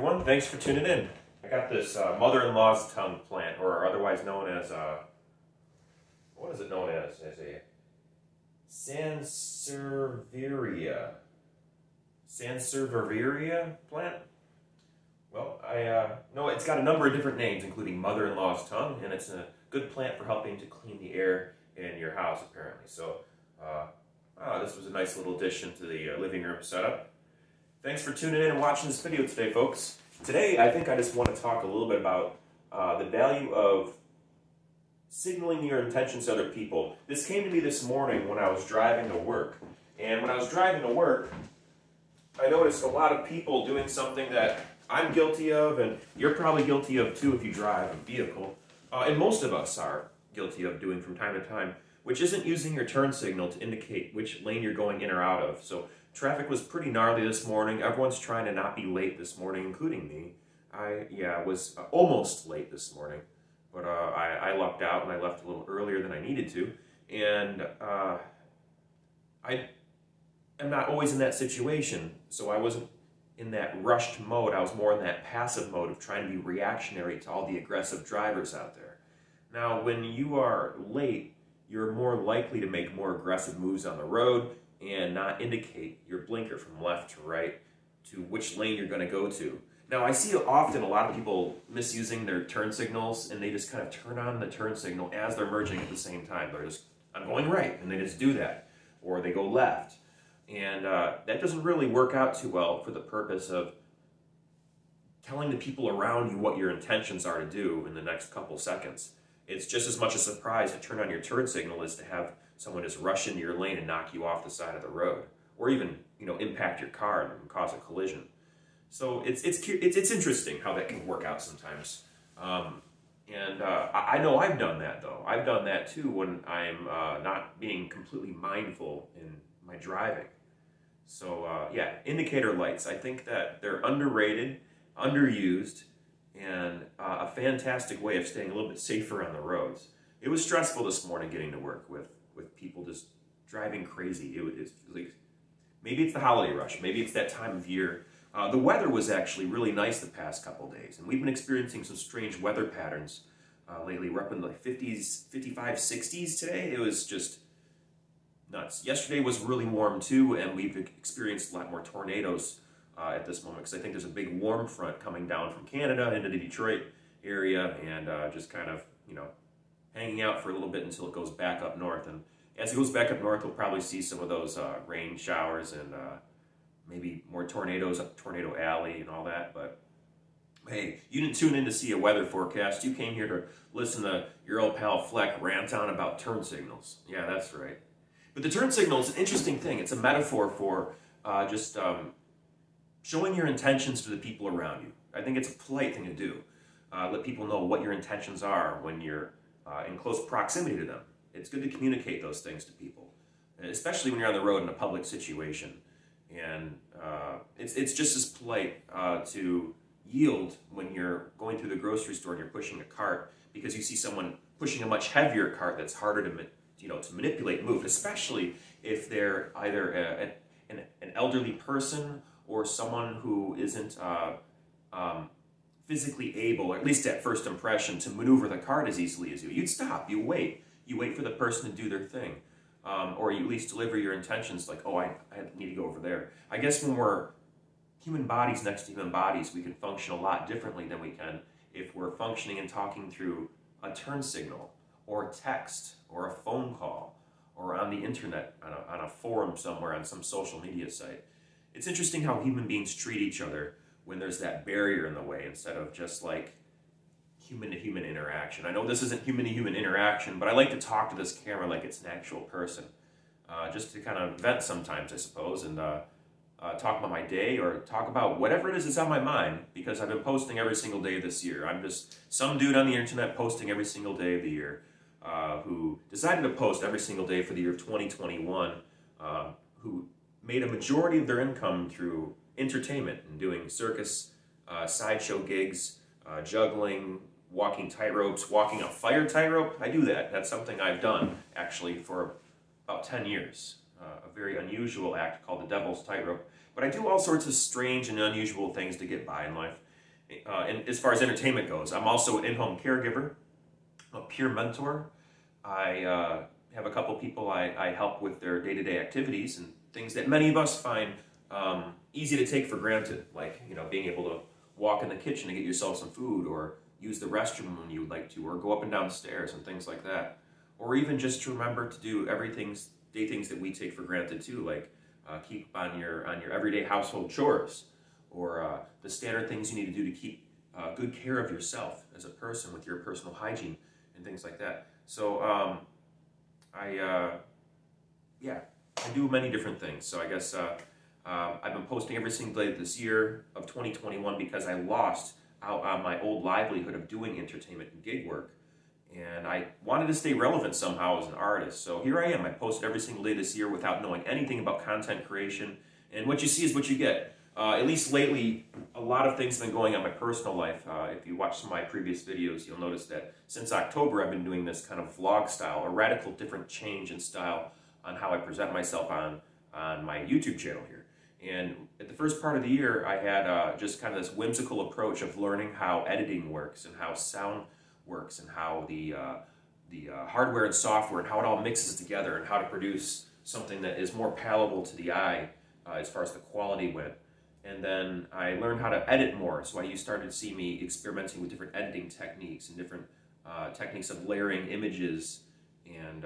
everyone, thanks for tuning in. I got this mother-in-law's tongue plant, or otherwise known as, what is it known as? As a Sansevieria plant? Well, I know it's got a number of different names, including mother-in-law's tongue, and it's a good plant for helping to clean the air in your house, apparently. So, this was a nice little addition to the living room setup. Thanks for tuning in and watching this video today, folks. Today, I think I just want to talk a little bit about the value of signaling your intentions to other people. This came to me this morning when I was driving to work. And when I was driving to work, I noticed a lot of people doing something that I'm guilty of, and you're probably guilty of too if you drive a vehicle. And most of us are guilty of doing from time to time, which isn't using your turn signal to indicate which lane you're going in or out of. So traffic was pretty gnarly this morning. Everyone's trying to not be late this morning, including me. I was almost late this morning, but I lucked out and I left a little earlier than I needed to. And I am not always in that situation, so I wasn't in that rushed mode. I was more in that passive mode of trying to be reactionary to all the aggressive drivers out there. Now, when you are late, you're more likely to make more aggressive moves on the road and not indicate your blinker from left to right to which lane you're going to go to. Now, I see often a lot of people misusing their turn signals, and they just kind of turn on the turn signal as they're merging at the same time. They're just, I'm going right, and they just do that. Or they go left. And that doesn't really work out too well for the purpose of telling the people around you what your intentions are to do in the next couple seconds. It's just as much a surprise to turn on your turn signal as to have someone just rush into your lane and knock you off the side of the road, or even, impact your car and cause a collision. So it's interesting how that can work out sometimes. I know I've done that though. I've done that too when I'm not being completely mindful in my driving. So yeah, indicator lights. I think that they're underrated, underused, and a fantastic way of staying a little bit safer on the roads. It was stressful this morning getting to work with people just driving crazy. It's like, maybe it's the holiday rush, maybe it's that time of year. The weather was actually really nice the past couple of days, and we've been experiencing some strange weather patterns lately. We're up in the 50s, 55, 60s today. It was just nuts. Yesterday was really warm too, and we've experienced a lot more tornadoes at this moment, because I think there's a big warm front coming down from Canada into the Detroit area, and just kind of, hanging out for a little bit until it goes back up north. And as it goes back up north, we'll probably see some of those rain showers and maybe more tornadoes up Tornado Alley and all that. But hey, you didn't tune in to see a weather forecast. You came here to listen to your old pal Fleck rant on about turn signals. Yeah, that's right. But the turn signal is an interesting thing. It's a metaphor for just showing your intentions to the people around you. I think it's a polite thing to do. Let people know what your intentions are when you're in close proximity to them. It's good to communicate those things to people, especially when you're on the road in a public situation. And it's just as polite to yield when you're going through the grocery store and you're pushing a cart, because you see someone pushing a much heavier cart that's harder to manipulate and move, especially if they're either an elderly person or someone who isn't physically able, or at least at first impression, to maneuver the cart as easily as you. You'd stop, you wait for the person to do their thing. Or you at least deliver your intentions like, oh, I need to go over there. I guess when we're human bodies next to human bodies, we can function a lot differently than we can if we're functioning and talking through a turn signal, or text, or a phone call, or on the internet, on a forum somewhere, on some social media site. It's interesting how human beings treat each other when there's that barrier in the way, instead of just like human-to-human interaction. I know this isn't human-to-human interaction, but I like to talk to this camera like it's an actual person, just to kind of vent sometimes, I suppose, and talk about my day, or talk about whatever it is that's on my mind, because I've been posting every single day this year. I'm just some dude on the internet posting every single day of the year, who decided to post every single day for the year of 2021, who made a majority of their income through entertainment and doing circus, sideshow gigs, juggling, walking tightropes, walking a fire tightrope. I do that. That's something I've done, actually, for about 10 years. A very unusual act called the Devil's Tightrope. But I do all sorts of strange and unusual things to get by in life. and as far as entertainment goes. I'm also an in-home caregiver, a peer mentor. I have a couple people I help with their day-to-day activities and things that many of us find easy to take for granted, like being able to walk in the kitchen to get yourself some food, or use the restroom when you would like to, or go up and down the stairs and things like that, or even just to remember to do day things that we take for granted too, like keep on your everyday household chores, or the standard things you need to do to keep good care of yourself as a person with your personal hygiene and things like that. So I do many different things. So I guess I've been posting every single day this year of 2021 because I lost out on my old livelihood of doing entertainment and gig work. And I wanted to stay relevant somehow as an artist. So here I am. I posted every single day this year without knowing anything about content creation. And what you see is what you get. At least lately, a lot of things have been going on in my personal life. If you watch some of my previous videos, you'll notice that since October, I've been doing this kind of vlog style, a radical different change in style on how I present myself on my YouTube channel here. And at the first part of the year, I had just kind of this whimsical approach of learning how editing works and how sound works and how the hardware and software and how it all mixes together and how to produce something that is more palatable to the eye as far as the quality went. And then I learned how to edit more, so you started to see me experimenting with different editing techniques and different techniques of layering images and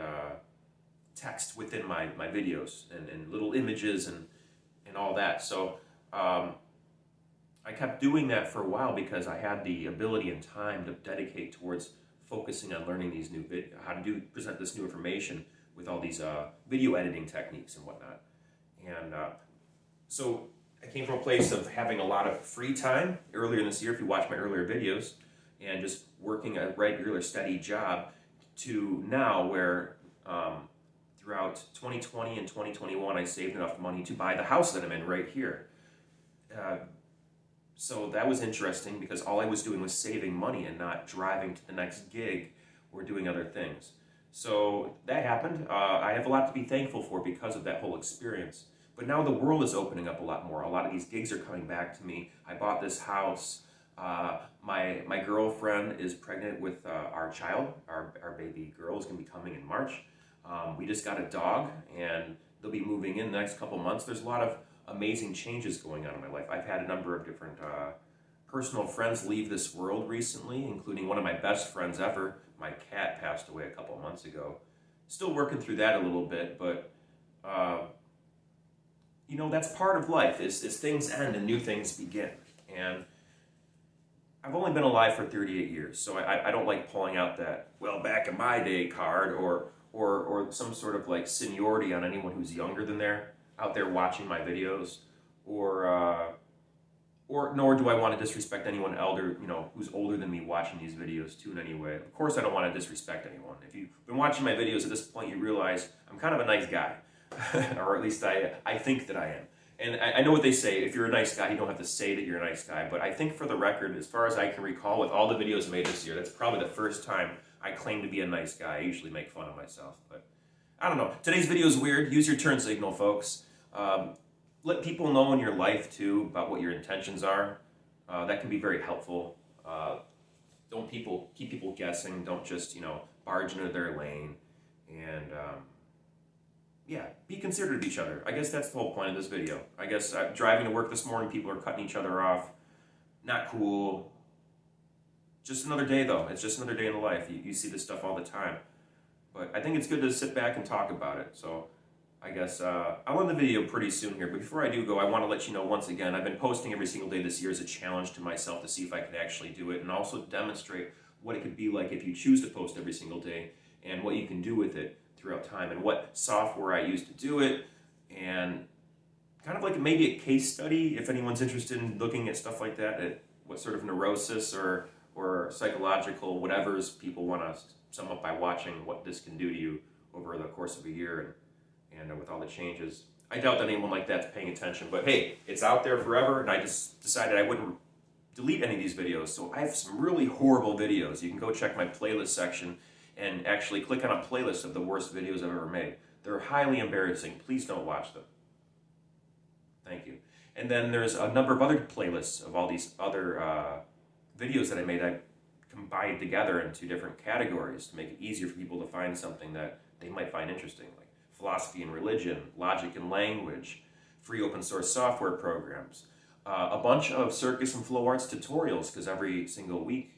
text within my videos and little images and all that. So I kept doing that for a while because I had the ability and time to dedicate towards focusing on learning these new how to present this new information with all these video editing techniques and whatnot. And so I came from a place of having a lot of free time earlier this year, if you watch my earlier videos, and just working a regular steady job, to now where throughout 2020 and 2021 I saved enough money to buy the house that I'm in right here. So that was interesting because all I was doing was saving money and not driving to the next gig or doing other things. So that happened. I have a lot to be thankful for because of that whole experience. But now the world is opening up a lot more. A lot of these gigs are coming back to me. I bought this house. My girlfriend is pregnant with our child. Our baby girl is going to be coming in March. We just got a dog, and they'll be moving in the next couple months. There's a lot of amazing changes going on in my life. I've had a number of different personal friends leave this world recently, including one of my best friends ever. My cat passed away a couple months ago. Still working through that a little bit, but that's part of life, is things end and new things begin. And I've only been alive for 38 years, so I don't like pulling out that, well, back in my day card, or some sort of like seniority on anyone who's younger than out there watching my videos, or nor do I want to disrespect anyone who's older than me watching these videos too in any way. Of course I don't want to disrespect anyone. If you've been watching my videos at this point, you realize I'm kind of a nice guy. Or at least I think that I am. And I know what they say, if you're a nice guy, you don't have to say that you're a nice guy, but I think for the record, as far as I can recall, with all the videos made this year, that's probably the first time I claim to be a nice guy. I usually make fun of myself, but I don't know. Today's video is weird. Use your turn signal, folks. Let people know in your life, too, about what your intentions are. That can be very helpful. Don't keep people guessing. Don't just, barge into their lane. And, yeah, be considerate of each other. I guess that's the whole point of this video. I guess driving to work this morning, people are cutting each other off. Not cool. Just another day, though. It's just another day in the life. You see this stuff all the time. But I think it's good to sit back and talk about it. So I guess I'll end the video pretty soon here. But before I do go, I want to let you know once again, I've been posting every single day this year as a challenge to myself to see if I can actually do it, and also demonstrate what it could be like if you choose to post every single day and what you can do with it throughout time, and what software I use to do it, and kind of like maybe a case study if anyone's interested in looking at stuff like that, at what sort of neurosis or psychological whatevers people want to sum up by watching what this can do to you over the course of a year and with all the changes. I doubt that anyone like that's paying attention, but hey, it's out there forever, and I just decided I wouldn't delete any of these videos. So I have some really horrible videos. You can go check my playlist section and actually click on a playlist of the worst videos I've ever made. They're highly embarrassing. Please don't watch them. Thank you. And then there's a number of other playlists of all these other videos that I made, I combined together into different categories to make it easier for people to find something that they might find interesting, like philosophy and religion, logic and language, free open source software programs, a bunch of circus and flow arts tutorials, because every single week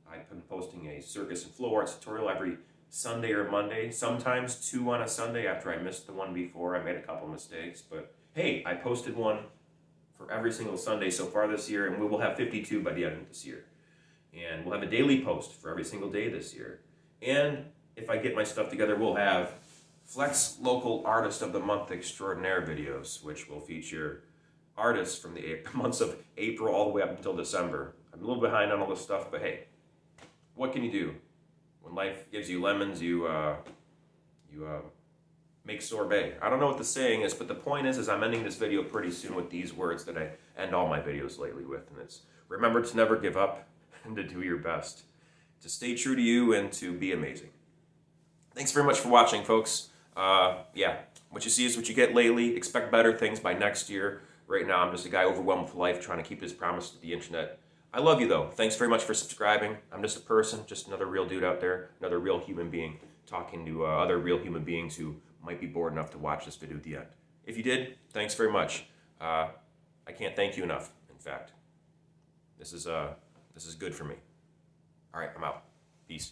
I've been posting a circus and flow arts tutorial every Sunday or Monday, sometimes 2 on a Sunday after I missed the one before. I made a couple mistakes, but hey, I posted one for every single Sunday so far this year, and we will have 52 by the end of this year. And we'll have a daily post for every single day this year. And if I get my stuff together, we'll have Flex Local Artist of the Month Extraordinaire videos, which will feature artists from the months of April all the way up until December. I'm a little behind on all this stuff, but hey, what can you do? When life gives you lemons, you make sorbet. I don't know what the saying is, but the point is I'm ending this video pretty soon with these words that I end all my videos lately with, and it's remember to never give up and to do your best, to stay true to you and to be amazing. Thanks very much for watching, folks. Yeah, what you see is what you get lately. Expect better things by next year. Right now, I'm just a guy overwhelmed with life trying to keep his promise to the internet. I love you, though. Thanks very much for subscribing. I'm just a person, just another real dude out there, another real human being talking to other real human beings who might be bored enough to watch this video at the end. If you did, thanks very much. I can't thank you enough, in fact. This is good for me. All right, I'm out. Peace.